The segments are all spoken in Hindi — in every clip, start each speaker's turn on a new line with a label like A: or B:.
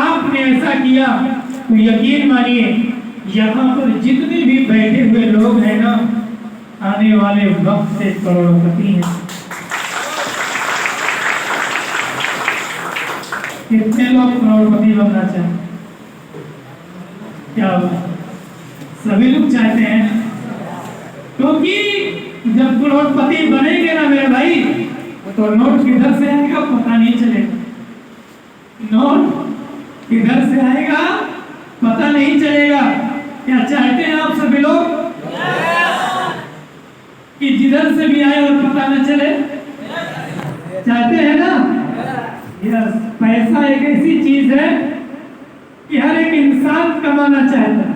A: आपने ऐसा किया तो यकीन मानिए यहाँ पर जितने भी बैठे हुए लोग हैं ना, आने वाले वक्त से करोड़पति हैं। कितने लोग करोड़पति बनना चाहते? क्या होगा? सभी लोग चाहते हैं, क्योंकि जब करोड़पति बनेंगे ना मेरे भाई, तो नोट किधर से आएगा पता नहीं चलेगा। नोट किधर से आएगा पता नहीं चलेगा। क्या चाहते हैं आप सभी लोग कि जिधर से भी आए और पता न चले? चाहते हैं ना? यस। पैसा एक ऐसी चीज है कि हर एक इंसान कमाना चाहता है।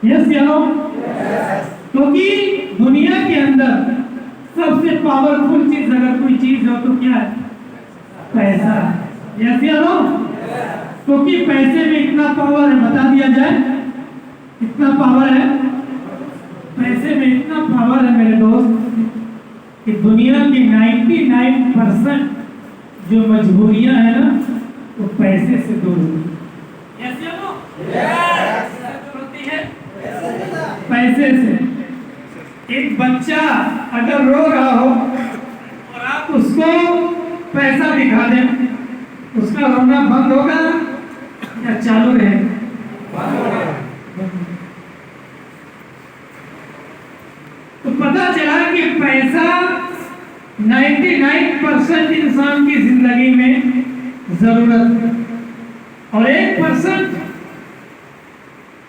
A: यस या नो? क्योंकि दुनिया के अंदर सबसे पावरफुल चीज अगर कोई चीज हो तो क्या है? पैसा। यस या नो? क्योंकि पैसे में इतना पावर है, बता दिया जाए कितना पावर है। पैसे में इतना पावर है मेरे दोस्त कि दुनिया की 99% जो मजबूरियां हैं ना, वो पैसे से दूर होती है। पैसे से। एक बच्चा अगर रो रहा हो और आप उसको पैसा दिखा दें, उसका रोना बंद होगा या चालू रहेगा? तो पता चला कि पैसा 99% इंसान की जिंदगी में जरूरत है, और 1%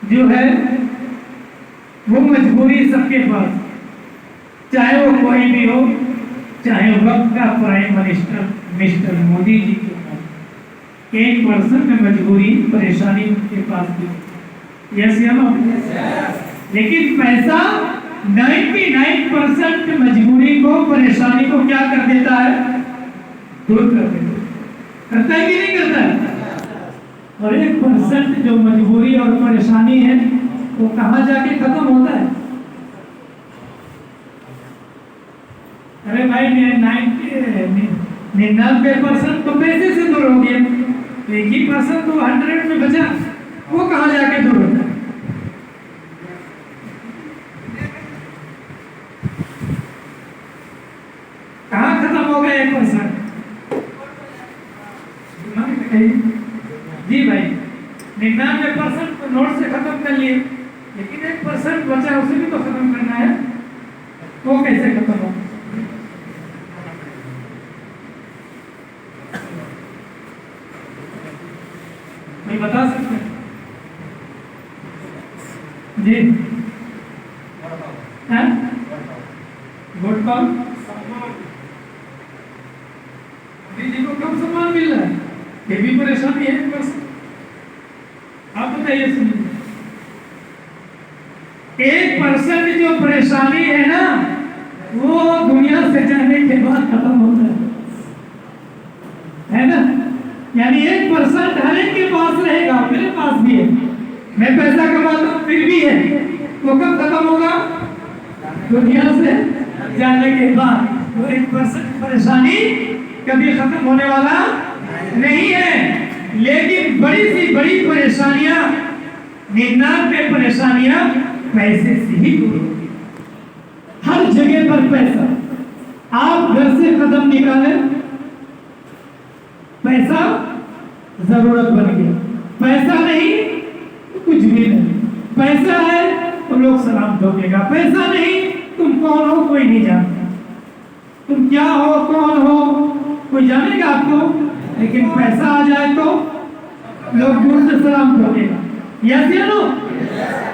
A: जो है वो मजबूरी सबके पास, चाहे वो कोई भी हो, चाहे वक्त का prime minister mister Modi ji के पास 1% में मजबूरी परेशानी उनके पास भी। यस या नो? लेकिन पैसा 99% मजबूरी को, परेशानी को क्या कर देता है? दूर कर देता है। करता है कि नहीं करता है? और 1% जो मजबूरी और परेशानी है वो कहाँ जाके खत्म होता है? अरे भाई 99% तो पैसे से दूर हो गया, 1% तो 100 में बचा, वो कहाँ जाके दूर होता है? कहाँ खत्म हो गया 1%? जी भाई 99% तो नोट से खत्म कर लिए, लेकिन 1% बचा, उसे भी तो खत्म करना है। वो कैसे खत्म हो? मैं बता सकते हैं? जी हाँ, वोट कौन? मोदी जी को कम सम्मान मिल रहा है, ये भी परेशानी है। बस आप बताइए, सुनिए, 1% जो परेशानी है ना, वो दुनिया से जाने के बाद खत्म होता है ना? यानी 1% हर एक के पास रहेगा, मेरे पास भी है, मैं पैसा कमाता हूँ फिर भी है, वो कब खत्म होगा? दुनिया से जाने के बाद। वो 1% परेशानी कभी खत्म होने वाला नहीं है। लेकिन बड़ी सी बड़ी परेशानियां, 99 परेशानियां पैसे से ही दूर होती। हर जगह पर पैसा। आप घर से कदम निकाले, पैसा जरूरत बन गया। पैसा नहीं कुछ भी नहीं। पैसा है तो लोग सलाम ठोकेगा, पैसा नहीं तुम कौन हो कोई नहीं जानता, तुम क्या हो कौन हो कोई जानेगा आपको, लेकिन पैसा आ जाए तो लोग दूर से सलाम ठोकेगा। यस या नो?